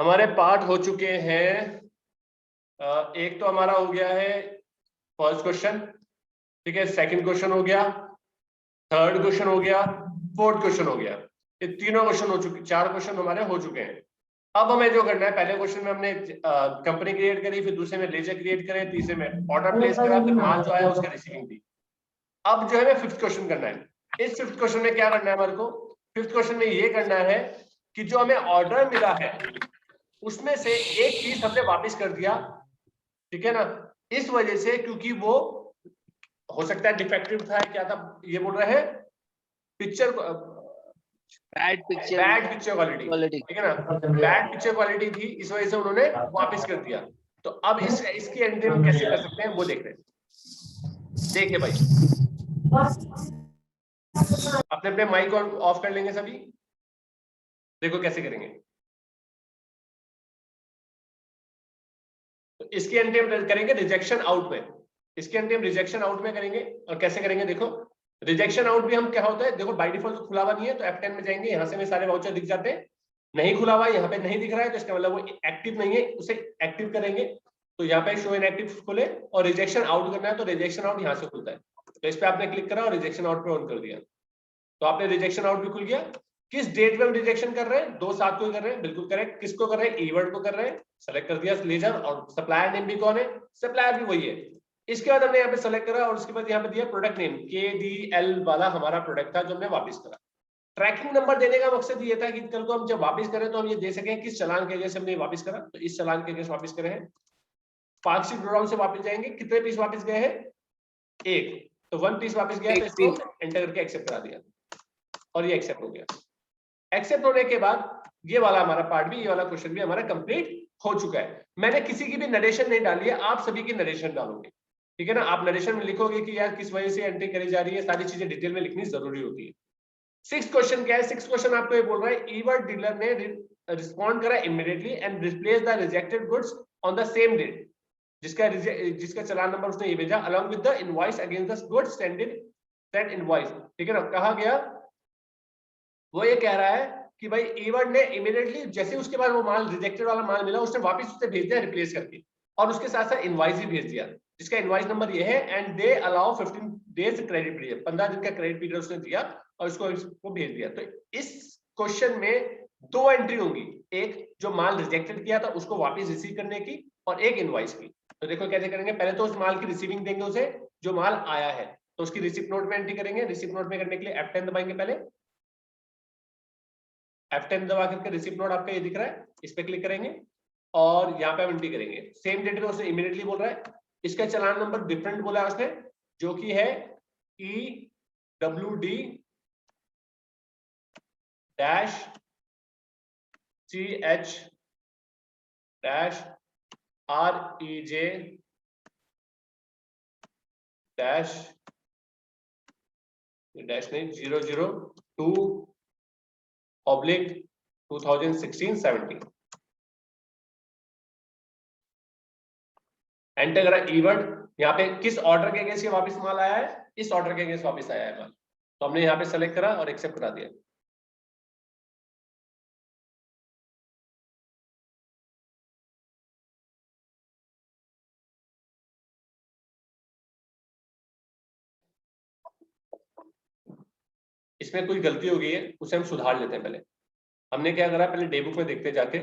हमारे पार्ट हो चुके हैं। एक तो हमारा हो गया है फर्स्ट क्वेश्चन, ठीक है, सेकंड क्वेश्चन हो गया, थर्ड क्वेश्चन हो गया, फोर्थ क्वेश्चन हो गया। ये तीनों क्वेश्चन हो चुके, चार क्वेश्चन हमारे हो चुके हैं। अब हमें जो करना है, पहले क्वेश्चन में हमने कंपनी क्रिएट करी, फिर दूसरे में लेजर क्रिएट करे, तीसरे में ऑर्डर प्लेस करा, फिर माल जो आया उसका रिसीविंग दी। अब जो है हमें फिफ्थ क्वेश्चन करना है। इस फिफ्थ क्वेश्चन में क्या करना है हमारे को? फिफ्थ क्वेश्चन में ये करना है कि जो हमें ऑर्डर मिला है उसमें से एक पीस हमने वापस कर दिया, ठीक है ना, इस वजह से, क्योंकि वो हो सकता है डिफेक्टिव था, क्या था ये बोल रहे हैं, पिक्चर बैड पिक्चर क्वालिटी, ठीक है ना, बैड पिक्चर क्वालिटी थी, इस वजह से उन्होंने वापस कर दिया। तो अब इसकी एंट्री हम कैसे कर सकते हैं वो देख रहे हैं। देखिए भाई, अपने अपने माइक ऑफ कर लेंगे सभी, देखो कैसे करेंगे। तो इसकी एंट्री हम करेंगे रिजेक्शन आउट में, इसकी एंट्री हम रिजेक्शन आउट में करेंगे। और कैसे करेंगे देखो, रिजेक्शन आउट भी हम क्या होता है, देखो बाय डिफॉल्ट तो खुला हुआ नहीं है, तो F10 में जाएंगे, यहाँ से हमें सारे वाउचर दिख जाते हैं। नहीं खुला हुआ, यहाँ पे नहीं दिख रहा है, तो इसका मतलब वो एक्टिव नहीं है, उसे एक्टिव करेंगे। तो यहाँ पे शो इन एक्टिव खोले, और रिजेक्शन आउट करना है तो रिजेक्शन आउट यहाँ से खुलता है। तो इस पे आपने क्लिक करा और रिजेक्शन आउट पे ऑन कर दिया, तो आपने रिजेक्शन आउट भी खुल गया। किस डेट में हम रिजेक्शन कर रहे हैं? 2/7 को कर रहे हैं, बिल्कुल करेक्ट। किसको कर रहे हैं? ईवर्ड को कर रहे हैं, सेलेक्ट कर दिया लेजर। और सप्लायर नेम भी कौन है? सप्लायर भी वही है। इसके बाद हमने यहाँ पे सेलेक्ट करा, और उसके बाद यहाँ पे दिया प्रोडक्ट नेम, KDL वाला हमारा प्रोडक्ट था जो हमने वापस करा। ट्रैकिंग नंबर देने का मकसद ये था कि कल को हम जब वापस करें तो हम ये दे सकें किस चालान के अगेंस्ट हमने वापस करा। तो इस चालान के अगेंस्ट वापस करे हैं। पार्कशीट ड्रॉडाउन से वापस जाएंगे, कितने पीस वापस गए हैं? एक, तो 1 पीस वापस गया, तो इसको एंटर करके एक्सेप्ट करा दिया, और ये एक्सेप्ट हो गया। एक्सेप्ट होने के बाद ये वाला हमारा पार्ट भी, ये वाला क्वेश्चन भी हमारा कंप्लीट हो चुका है। मैंने किसी की भी नरेशन नहीं डाली है, आप सभी की नरेशन डालोगे, ठीक है ना। आप नरेशन में लिखोगे कि यार किस वजह से एंट्री करी जा रही है, सारी चीजें डिटेल में लिखनी जरूरी होती है। सिक्स्थ क्वेश्चन क्या है? सिक्स्थ क्वेश्चन आपको ये बोल रहा है, ईवर्ड डीलर ने रिस्पॉन्ड करा immediately and replace the rejected goods on the same date, जिसका चालान नंबर उसने ये भेजा, along with the invoice against the goods send invoice, ठीक है ना। कहा गया, वो ये कह रहा है कि भाई ईवर्ड ने इमीडिएटली जैसे उसके बाद वो माल रिजेक्टेड वाला माल मिला, उसने वापस उसे भेज दिया रिप्लेस करके, और उसके साथ साथ इनवॉइस भी भेज दिया, जिसका इनवॉइस नंबर ये है। And they allow 15 days credit period, 15 दिन का क्रेडिट पीरियड उसने दिया, और इसको भेज दिया। तो इस क्वेश्चन में दो एंट्री होंगी, एक जो माल रिजेक्टेड किया था उसको वापस रिसीव करने की, और एक इनवॉइस की। तो देखो कैसे करेंगे, पहले तो उस माल की रिसीविंग देंगे उसे, जो माल आया है, तो उसकी रिसिप्ट नोट में एंट्री करेंगे। रिसिप्ट नोट में करने के लिए F10 दबाएंगे, पहले F10 दबा करके रिसिप्ट नोट आपका ये दिख रहा है, इस पे क्लिक करेंगे, और यहाँ पे हम एंट्री करेंगे। सेम डेट में उसने इमीडिएटली बोल रहा है, इसका चालान नंबर डिफरेंट बोला है उसने, जो कि है EWD CH REJ डैश नहीं 002/2016-17 एंटर करा। ईवर्ड यहाँ पे किस ऑर्डर के अगेंस्ट वापस माल आया है? इस ऑर्डर के अगेंस्ट वापस आया है माल, तो हमने यहाँ पे सेलेक्ट करा और एक्सेप्ट करा दिया। इसमें कोई गलती हो गई है, उसे हम सुधार लेते हैं। पहले हमने क्या करा, पहले डे बुक में देखते जाके,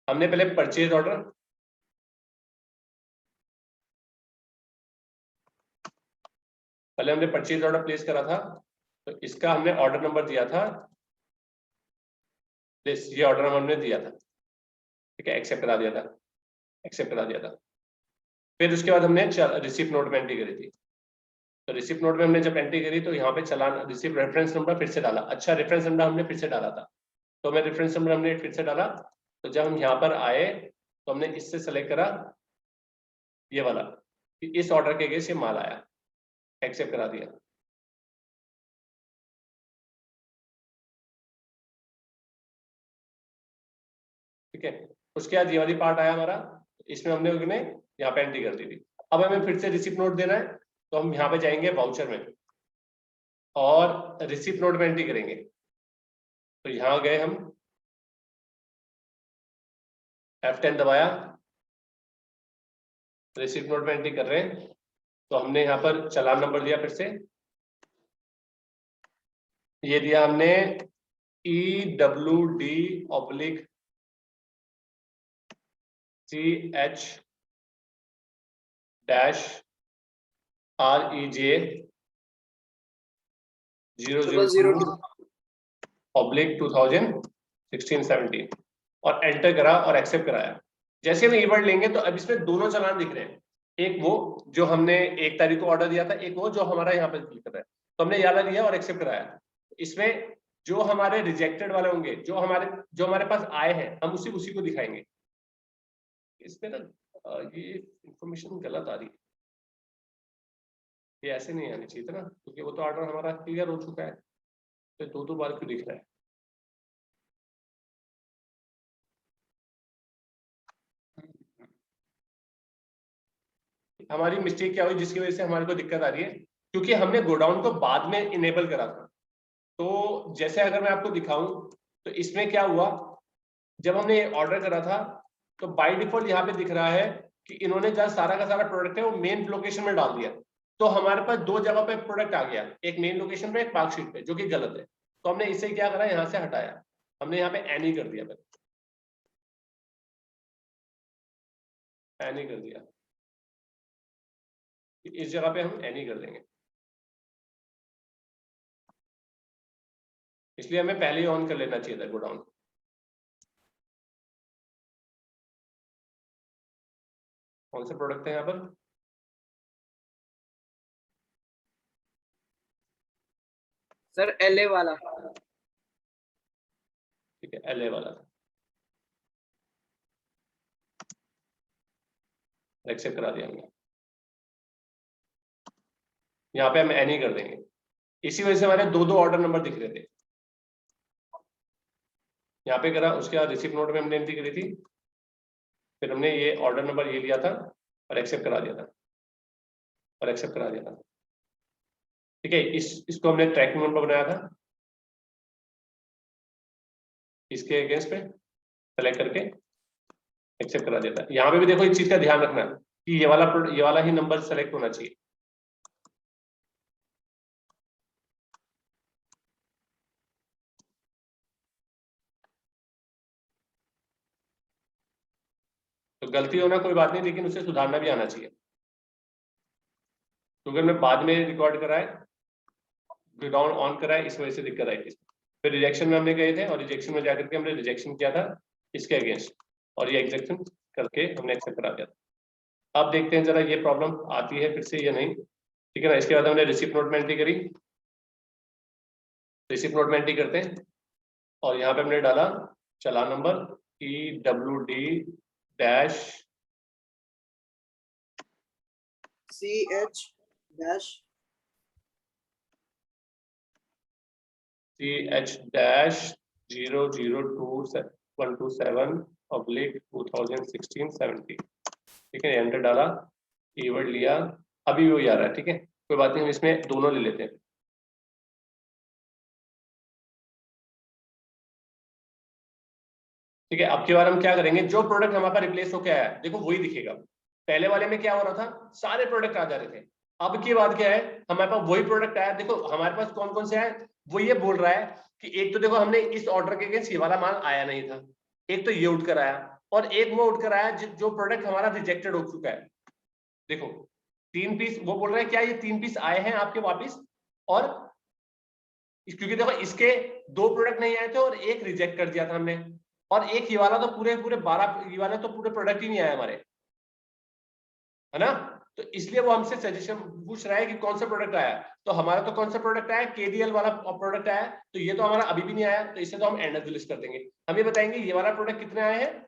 हमने पहले परचेज ऑर्डर, पहले हमने परचेज ऑर्डर प्लेस करा था, तो इसका हमने ऑर्डर नंबर दिया था, ये ऑर्डर नंबर हमने दिया था, ठीक है, एक्सेप्ट करा दिया था, एक्सेप्ट करा दिया था। फिर उसके बाद हमने रिसिप्ट नोट में एंट्री करी थी। तो रिसिप्ट नोट में हमने जब एंट्री करी तो यहाँ पे चालान रिसिप्ट रेफरेंस नंबर फिर से डाला। अच्छा, रेफरेंस नंबर हमने फिर से डाला था, तो मैं रेफरेंस नंबर हमने फिर से डाला। तो जब हम यहाँ पर आए तो हमने इससे सेलेक्ट करा ये वाला, कि इस ऑर्डर के अगेंस्ट ये माल आया, एक्सेप्ट करा दिया। ठीक है, उसके बाद ये वाली पार्ट आया हमारा, इसमें हमने यहाँ पे एंट्री कर दी थी। अब हमें फिर से रिसिप्ट नोट देना है, तो हम यहाँ पे जाएंगे वाउचर में, और रिसिप्ट नोट में एंट्री करेंगे। तो यहाँ गए हम, F10 दबाया, रिसीप्ट नोट में एंट्री कर रहे हैं। तो हमने यहाँ पर चालान नंबर दिया, फिर से ये दिया हमने EWD/REJ/2016-17 और एंटर करा और एक्सेप्ट कराया। जैसे हम ईवर्ड लेंगे तो अब इसमें दोनों चालान दिख रहे हैं, एक वो जो हमने 1 तारीख को ऑर्डर दिया था, एक वो जो हमारा यहाँ पे लिख रहा है। तो हमने ये वाला दिया और एक्सेप्ट कराया। इसमें जो हमारे रिजेक्टेड वाले होंगे, जो हमारे पास आए हैं, हम उसी को दिखाएंगे। इसमें ना ये इंफॉर्मेशन गलत आ रही है, ये ऐसे नहीं आनी चाहिए था ना, क्योंकि वो तो ऑर्डर हमारा क्लियर हो चुका है, तो 2 बार क्यों दिख रहा है। हमारी मिस्टेक क्या हुई जिसकी वजह से हमारे को दिक्कत आ रही है, क्योंकि हमने गोडाउन को बाद में इनेबल करा था। तो जैसे अगर मैं आपको दिखाऊं तो इसमें क्या हुआ, जब हमने ऑर्डर करा था तो बाय डिफॉल्ट यहाँ पे दिख रहा है कि इन्होंने जहाँ सारा का सारा प्रोडक्ट है वो मेन लोकेशन में डाल दिया। तो हमारे पास 2 जगह पे प्रोडक्ट आ गया, एक मेन लोकेशन पे, एक मार्कशीट पे, जो कि गलत है। तो हमने इसे क्या करा, यहाँ से हटाया, हमने यहाँ पे एनी कर दिया, एनी कर दिया, इस जगह पे हम एनी कर देंगे। इसलिए हमें पहले ही ऑन कर लेना चाहिए था गोडाउन। कौन से प्रोडक्ट है यहाँ पर, सर LA वाला। ठीक है, LA वाला एक्सेप्ट करा दिया हमने। यहाँ पे हम एनी कर देंगे। इसी वजह से हमारे 2 ऑर्डर नंबर दिख रहे थे। यहाँ पे करा, उसके बाद रिसिप्ट नोट में हमने एंट्री करी थी, फिर हमने ये ऑर्डर नंबर ये लिया था और एक्सेप्ट करा दिया था, और एक्सेप्ट करा दिया था। ठीक है, इसको हमने ट्रैकिंग नंबर बनाया था, इसके अगेंस्ट पे सेलेक्ट करके एक्सेप्ट करा दिया था। यहाँ पे भी देखो इस चीज का ध्यान रखना कि ये वाला ही नंबर सेलेक्ट होना चाहिए। तो गलती होना कोई बात नहीं, लेकिन उसे सुधारना भी आना चाहिए, क्योंकि हमने बाद में रिकॉर्ड कराए, गोडाउन ऑन कराए, इस वजह से दिक्कत आई थी। फिर रिजेक्शन में हमने गए थे और रिजेक्शन में जाकर के हमने रिजेक्शन किया था इसके अगेंस्ट, और ये एग्जेक्शन करके हमने एक्सेप्ट करा दिया था। अब देखते हैं जरा ये प्रॉब्लम आती है फिर से या नहीं। ठीक है ना, इसके बाद हमने रिसिप्ट नोट में एंट्री करी, रिसिप्ट नोट में एंट्री करते हैं और यहाँ पे हमने डाला चालान नंबर CH-CH-002-127/2016-17। ठीक है, एंटर डाला, कीवर्ड लिया, अभी वो आ रहा है। ठीक है, कोई बात नहीं, हम इसमें दोनों ले लेते हैं। ठीक है, अब की बार हम क्या करेंगे, जो प्रोडक्ट हमारे पास रिप्लेस होकर आया देखो वही दिखेगा। पहले वाले में क्या हो रहा था, सारे प्रोडक्ट आ जा रहे थे। अब की बात क्या है, हमारे पास वही प्रोडक्ट आया। देखो हमारे पास कौन कौन से आए, वो ये बोल रहा है कि एक तो देखो हमने इस ऑर्डर के अगेंस्ट ये वाला माल आया नहीं था, एक तो ये उठकर आया, और एक वो उठकर आया जो प्रोडक्ट हमारा रिजेक्टेड हो चुका है। देखो 3 पीस वो बोल रहे हैं, क्या ये 3 पीस आए हैं आपके वापिस, और क्योंकि देखो इसके 2 प्रोडक्ट नहीं आए थे और एक रिजेक्ट कर दिया था हमने, और एक ये वाला तो पूरे 12, ये वाले तो पूरे प्रोडक्ट ही नहीं आए हमारे, है ना। तो इसलिए वो हमसे सजेशन पूछ रहा है कि कौन सा प्रोडक्ट आया। तो हमारा तो कौन सा प्रोडक्ट आया, KDL वाला प्रोडक्ट आया, तो ये तो हमारा अभी भी नहीं आया, तो इसे तो हम एंड ऑफ द लिस्ट कर देंगे। हम ये बताएंगे ये वाला प्रोडक्ट कितने आए हैं,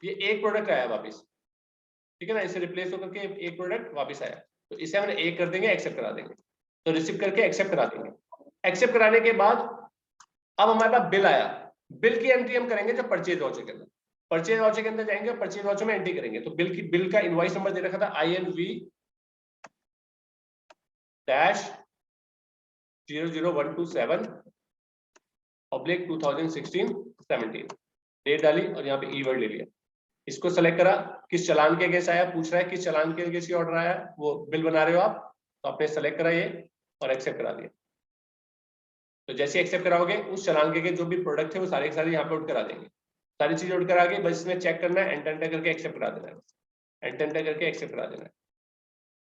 ये एक प्रोडक्ट आया वापिस। ठीक है ना, इसे रिप्लेस होकर के एक प्रोडक्ट वापिस आया, तो इसे हम एक कर देंगे, एक्सेप्ट करा देंगे। तो रिसीव करके एक्सेप्ट करा देंगे। एक्सेप्ट कराने के बाद अब हमारे पास बिल आया, बिल की एंट्री हम करेंगे जब परचेज वाउचर के अंदर, परचेज वाउचर के अंदर जाएंगे, परचेज वाउचर में एंट्री करेंगे। तो बिल का इनवॉइस नंबर दे रखा था INV-00127/2016-17। डेट डाली और यहाँ पे ई वर्ड ले लिया, इसको सेलेक्ट करा, किस चालान के अगेंस्ट आया, पूछ रहा है किस चालान के अगेंस्ट ऑर्डर आया, वो बिल बना रहे हो आप, तो आपने सेलेक्ट करा ये और एक्सेप्ट करा दिया। तो जैसे एक्सेप्ट कराओगे उस चालान के जो भी प्रोडक्ट है वो सारे के सारे यहाँ पे आउट करा देंगे, सारी चीजें आउट करा के बस इसमें चेक करना है, एंटर करके एक्सेप्ट करा देना है, एंटर करके एक्सेप्ट करा देना है,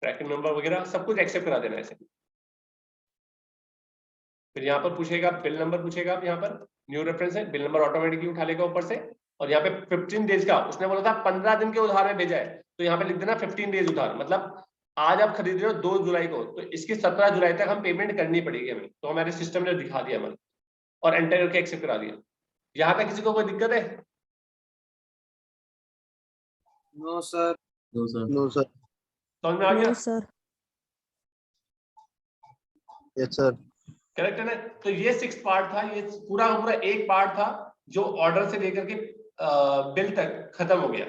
ट्रैकिंग नंबर वगैरह सब कुछ एक्सेप्ट करा देना है ऐसे। फिर यहाँ पर पूछेगा बिल नंबर, पूछेगा आप यहाँ पर न्यू रेफरेंस है, बिल नंबर ऑटोमेटिकली उठा लेगा ऊपर से, और यहाँ पे 15 डेज का उसने बोला था 15 दिन के उधार में भेजा है, तो यहाँ पे लिख देना 15 डेज उधार, मतलब आज आप खरीद रहे हो 2 जुलाई को, तो इसकी 17 जुलाई तक हम पेमेंट करनी पड़ेगी हमें, तो हमारे सिस्टम ने दिखा दिया हमें और एंटर करके एक्सेप्ट करा दिया। यहाँ पे किसी को कोई दिक्कत है? No sir. No sir. No sir. समझ में आ गया? सर। Yes sir. करेक्ट है ना? तो ये 6 पार्ट था, ये पूरा पूरा एक पार्ट था जो ऑर्डर से लेकर के बिल तक खत्म हो गया।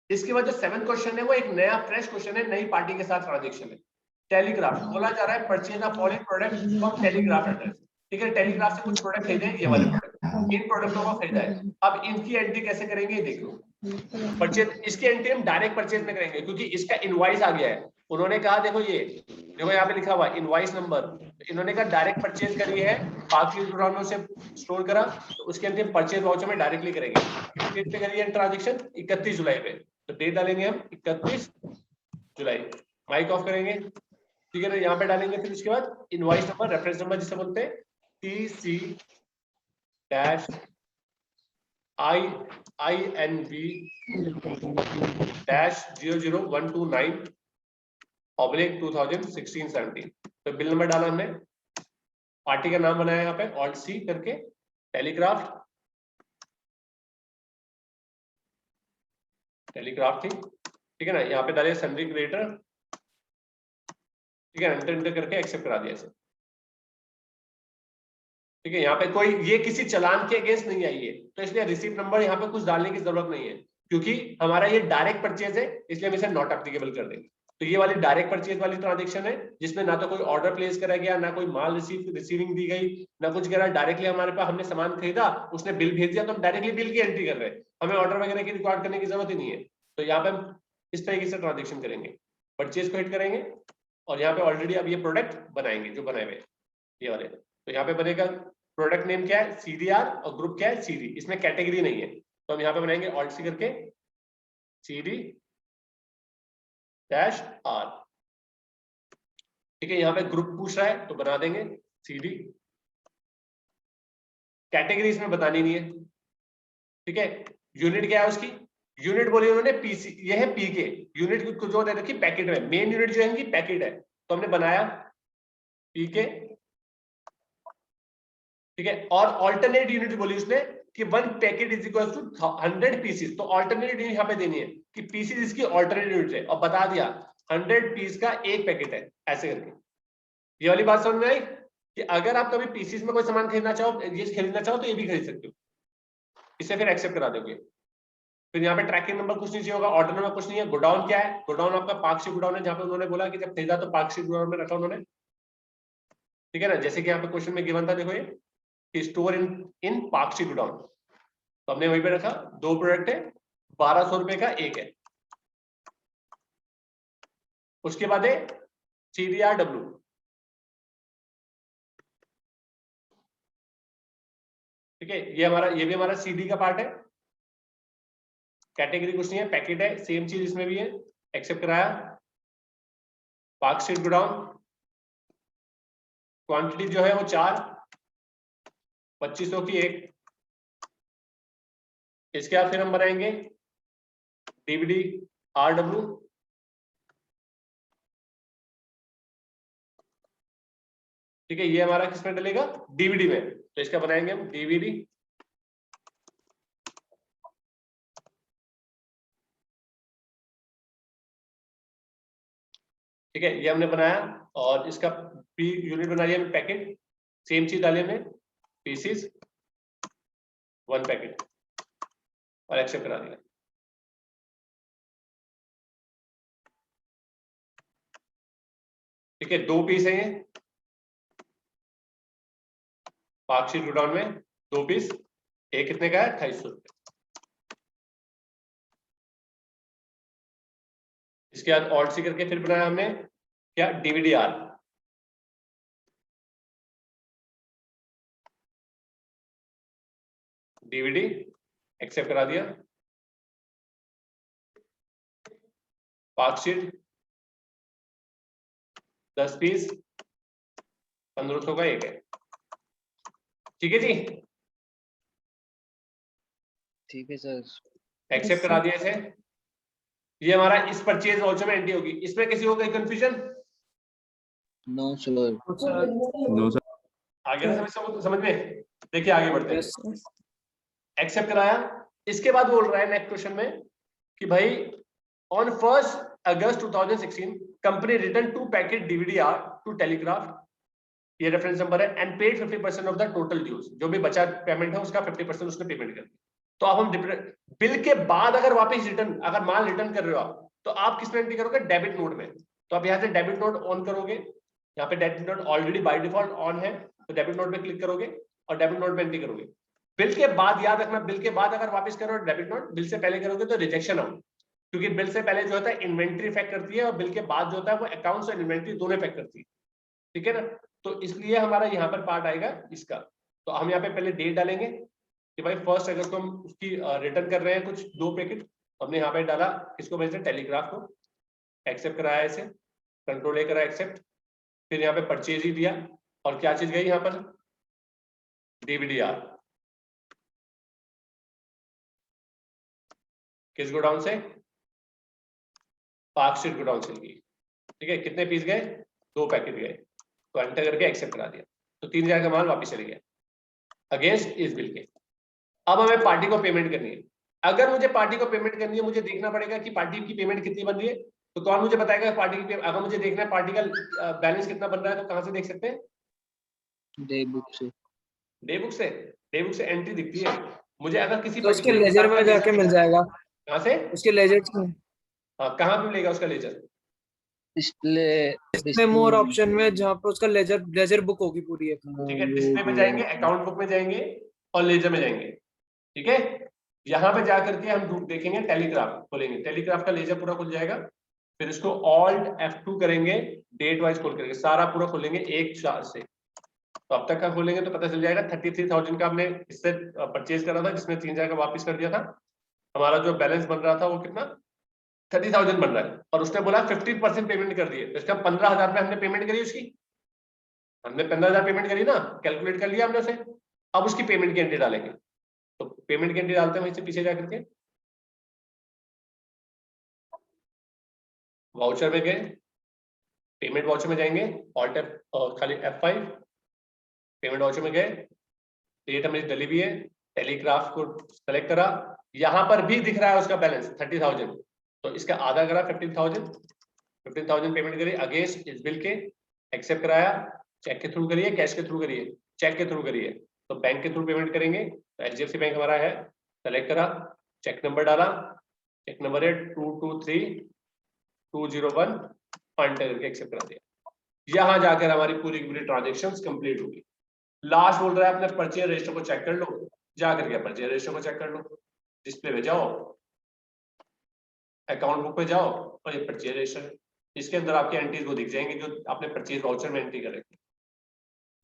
इसके बाद जो 7 क्वेश्चन है वो एक नया फ्रेश क्वेश्चन है, नई पार्टी के साथ ट्रांजैक्शन है। टेलीग्राफ बोला जा रहा है, purchase of following product from telegraph address, ठीक है, टेलीग्राफ से कुछ प्रोडक्ट खरीदे, ये वाले प्रोडक्ट, इन प्रोडक्टों को खरीदा है। अब इनकी एंट्री कैसे करेंगे देख लो। परचेज, इसकी एंट्री हम डायरेक्ट परचेज में करेंगे क्योंकि इसका इनवॉइस आ गया है। उन्होंने कहा देखो ये देखो यहाँ पे लिखा हुआ है इनवॉइस नंबर, इन्होंने कहा डायरेक्ट परचेज करी है, बाकी विवरणों से स्टोर करा, तो उसके अंदर परचेज वाउचर में डायरेक्टली करेंगे। किस डेट पे करी है ट्रांजैक्शन? 31 जुलाई पे, तो डेट डालेंगे हम 31 जुलाई, माइक ऑफ करेंगे, ठीक है ना, यहाँ पे डालेंगे। फिर उसके बाद इनवॉइस नंबर, रेफरेंस नंबर जिसे बोलते हैं, TC-INV-00129/2016-17, तो बिल नंबर डाला हमने, पार्टी का नाम बनाया यहाँ पे ऑल्ट सी करके, टेलीग्राफ थी, ठीक है ना, यहाँ पे डाले सन्ड्री क्रिएटर, ठीक है, एंटर करके एक्सेप्ट करा दिया इसे, ठीक है। यहाँ पे कोई ये किसी चालान के अगेंस्ट नहीं आई है, तो इसलिए रिसीप्ट नंबर यहाँ पे कुछ डालने की जरूरत नहीं है, क्योंकि हमारा ये डायरेक्ट परचेज है, इसलिए हम इसे नॉट एप्लीकेबल कर देंगे। तो ये वाली डायरेक्ट परचेज वाली ट्रांजैक्शन है जिसमें ना तो कोई ऑर्डर प्लेस करा गया, ना कोई माल रिसीविंग दी गई, ना कुछ करा, डायरेक्टली हमारे पास हमने सामान खरीदा, उसने बिल भेज दिया, तो हम डायरेक्टली बिल की एंट्री कर रहे हैं, हमें ऑर्डर वगैरह की रिकॉर्ड करने की जरूरत ही नहीं है। तो यहाँ पे हम इस तरीके से ट्रांजेक्शन करेंगे, परचेज को हिट करेंगे और यहाँ पे ऑलरेडी अब ये प्रोडक्ट बनाएंगे जो बनाए हुए ये वाले, तो यहाँ पे बनेगा प्रोडक्ट नेम क्या है CDR और ग्रुप क्या है CD, इसमें कैटेगरी नहीं है, तो हम यहाँ पे बनाएंगे ऑल्ट सी करके CD-R, ठीक है। यहाँ पे ग्रुप पूछ रहा है तो बना देंगे CD, कैटेगरी इसमें बतानी नहीं है, ठीक है। यूनिट क्या है उसकी, यूनिट बोली उन्होंने PC, ये है PK यूनिट को जो दे रखी पैकेट में, मेन यूनिट जो है इनकी पैकेट है, तो हमने बनाया PK, ठीक है। और ऑल्टरनेट यूनिट बोली उसने कि 1 packet is equal to 100 pieces, तो ऑल्टरनेट यूनिट यहाँ पे देनी है कि पीसेस इसकी ऑल्टरनेट यूनिट है, और बता दिया 100 पीस का एक पैकेट है, ऐसे करके। ये वाली बात समझ में आई कि अगर आप कभी पीसेस में कोई सामान खरीदना चाहो, ये खरीदना चाहो तो ये भी खरीद सकते हो, इसे फिर एक्सेप्ट करा दोगे। फिर यहाँ पे ट्रैकिंग नंबर कुछ नहीं चाहिए होगा, ऑर्डर नंबर कुछ नहीं है। गोडाउन क्या है, गोडाउन आपका पार्कशी गोडाउन है, जहाँ पे उन्होंने बोला कि जब खरीदा तो पार्कशी गोडाउन में रखा उन्होंने, ठीक है ना, जैसे कि यहाँ पे क्वेश्चन में गिवन था, देखो ये स्टोर इन पार्कशी गोडाउन, तो हमने वहीं पे रखा, 2 प्रोडक्ट है, 1200 रुपए का एक है। उसके बाद है CDRW, ठीक है, ये भी हमारा CD का पार्ट है, कैटेगरी कुछ नहीं है, पैकेट है, सेम चीज इसमें भी है, एक्सेप्ट कराया। पार्कशीट गोडाउन, क्वांटिटी जो है वो 4, 2500 की एक। इसके बाद फिर हम बनाएंगे DVD-RW, ठीक है, ये हमारा किसमें डलेगा, DVD में, तो इसका बनाएंगे हम DVD, ठीक है, ये हमने बनाया। और इसका P यूनिट बना लिया हमने, पैकेट, सेम चीज डाली हमने, पीसेस 1 पैकेट, और एक्सेप्ट करा दिया। ठीक है, 2 पीस है ये, पार्कशीट गोडाउन में 2 पीस, एक कितने का है, 2800 रुपये, इसके बाद ऑल्ट सी करके फिर बनाया हमने क्या, डीवीडीआर। डीवीडी एक्सेप्ट करा दिया। मार्कशीट 10 पीस 1500 का एक है। ठीक है जी, ठीक है सर। एक्सेप्ट करा दिया इसे। ये हमारा इस परचेज वाउचर में एंट्री होगी। इसमें किसी को कोई confusion? No sir. No sir. आ गया ना समझ में? देखिए आगे बढ़ते हैं। यस। एक्सेप्ट कराया। इसके बाद बोल रहा है नेक्स्ट क्वेश्चन में कि भाई ऑन 1 अगस्त 2016 कंपनी रिटर्न 2 पैकेट डीवीडीआर टू टेलीग्राफ, ये रेफरेंस नंबर है, and paid 50% of the total dues. जो भी बचा पेमेंट है उसका 50% उसने पेमेंट कर दिया। तो अब हम बिल के बाद अगर वापस रिटर्न, अगर माल रिटर्न कर रहे हो आप, तो आप किस में एंट्री करोगे? डेबिट नोट में। तो आप यहाँ से डेबिट नोट ऑन करोगे। यहाँ पे debit note already by default on है, तो डेबिट नोट पे क्लिक करोगे और डेबिट नोट पे एंट्री करोगे। बिल के बाद याद रखना, बिल के बाद अगर वापस करो डेबिट नोट, बिल से पहले करोगे तो रिजेक्शन आउट, क्योंकि बिल से पहले जो होता है इन्वेंट्री इफेक्ट करती है और बिल के बाद जो होता है वो अकाउंट्स और इन्वेंट्री दोनों इफेक्ट करती है। ठीक है ना? तो इसलिए हमारा यहाँ पर पार्ट आएगा इसका। तो हम यहाँ पे पहले डेट डालेंगे कि भाई 1 अगस्त को हम उसकी रिटर्न कर रहे हैं कुछ 2 पैकेट। हमने यहाँ पे डाला किसको भेजते हैं? टेलीग्राफ को। एक्सेप्ट कराया इसे, कंट्रोल ए करा एक्सेप्ट, फिर यहाँ पे परचेज ही दिया और क्या चीज गई यहाँ पर? डीवीडीआर। किस गोडाउन से? पार्क स्ट्रीट गोडाउन से गई। ठीक है, कितने पीस गए? 2 पैकेट गए। तो एंटर करके एक्सेप्ट करा दिया, तो 3000 का माल वापस चले गया अगेंस्ट इस बिल के। अब हमें पार्टी को पेमेंट करनी है। अगर मुझे पार्टी को पेमेंट करनी है, मुझे देखना पड़ेगा कि पार्टी की पेमेंट कितनी बन रही है। तो कौन मुझे बताएगा पार्टी की पेमेंट? अगर मुझे देखना है पार्टी का बैलेंस कितना बन रहा है, तो कहां से देख सकते हैं? डे बुक से। डे बुक से। डे बुक से एंट्री दिखती है। मुझे अगर किसी तो उसके particular लेजर हिसाब में का जाके लेजर मिल दिखा- जाएगा। कहां से? उसके लेजर हाँ, कहाँ पे मिलेगा उसका लेजर? डिस्प्ले मोर ऑप्शन में, जहाँ पे उसका लेजर बुक होगी पूरी एक। ठीक है, डिस्प्ले पे जाएंगे, अकाउंट बुक में जाएंगे और लेजर में जाएंगे। ठीक है, यहाँ पे जाकर के हम देखेंगे, टेलीग्राफ खोलेंगे, टेलीग्राफ का लेजर पूरा खुल जाएगा। फिर इसको ऑल्ट F2 करेंगे, डेट वाइज खोल करके सारा पूरा खोलेंगे 1/4 से। तो अब तक का खोलेंगे तो पता चल जाएगा 33,000 का हमने इससे परचेज करा था, जिसमें 3,000 का वापस कर दिया था। हमारा जो बैलेंस बन रहा था वो कितना? 30,000 बन रहा है। और उसने बोला 50% पेमेंट कर दिए, तो इसका 15,000 पे हमने पेमेंट करी उसकी। हमने 15,000 पेमेंट करी ना, कैलकुलेट कर लिया हमने उसे। अब उसकी पेमेंट की एंट्री डालेंगे। तो पेमेंट की एंट्री डालते हैं वहीं से पीछे जाकर के। वाउचर में गए, पेमेंट वाउचर में जाएंगे, ऑल्ट खाली F5, पेमेंट वाउचर में गए, डेट हमने डली हुई है, टेलीग्राफ को सेलेक्ट करा। यहां पर भी दिख रहा है उसका बैलेंस 30,000, तो इसका आधा करा 15,000 पेमेंट करी अगेंस्ट इस बिल के। एक्सेप्ट कराया, चेक के थ्रू करिए, कैश के थ्रू करिए? चेक के थ्रू करिए। तो बैंक के थ्रू पेमेंट करेंगे, तो HDFC बैंक हमारा है, सेलेक्ट करा, चेक नंबर डाला, चेक नंबर है 223201, एंटर करके एक्सेप्ट करा दिया। यहां जाकर हमारी पूरी की पूरी ट्रांजेक्शंस कंप्लीट होगी। लास्ट बोल रहा है अपने परचेज रजिस्टर को चेक कर लो, जाकर के परचेज रजिस्टर को चेक कर लो, डिस्प्ले पे जाओ, अकाउंट बुक पे जाओ और ये परचेज रजिस्टर, इसके अंदर आपकी एंट्रीज वो दिख जाएंगी जो आपने परचेज वाउचर में एंट्री कर रखी।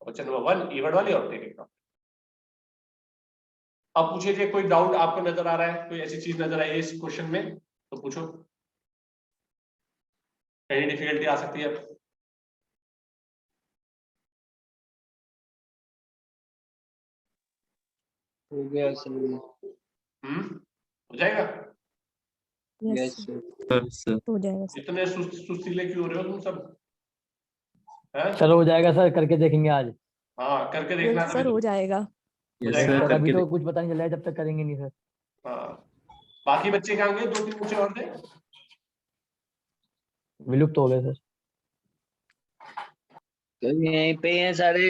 वाउचर नंबर 1 ईवर्ड वाली और टिकट। अब पूछिए कोई डाउट आपको नजर आ रहा है, कोई ऐसी चीज नजर आई है इस क्वेश्चन में तो पूछो, एनी डिफिकल्टी आ सकती है। हो गया सर। हो जाएगा। Yes yes sir. हो जाएगा सर। इतने सुस्तीले क्यों हो रहे हो तुम सब? हैं? चलो हो जाएगा सर, करके देखेंगे आज। हाँ, करके देखना सर हो जाएगा। हो जाएगा। सर अभी तो कुछ पता नहीं चल रहा है, जब तक करेंगे नहीं सर। हाँ, बाकी बच्चे कहाँ गए? 2-3 बच्चे और थे। विलुप्त हो गए सर। यहीं पे हैं सारे।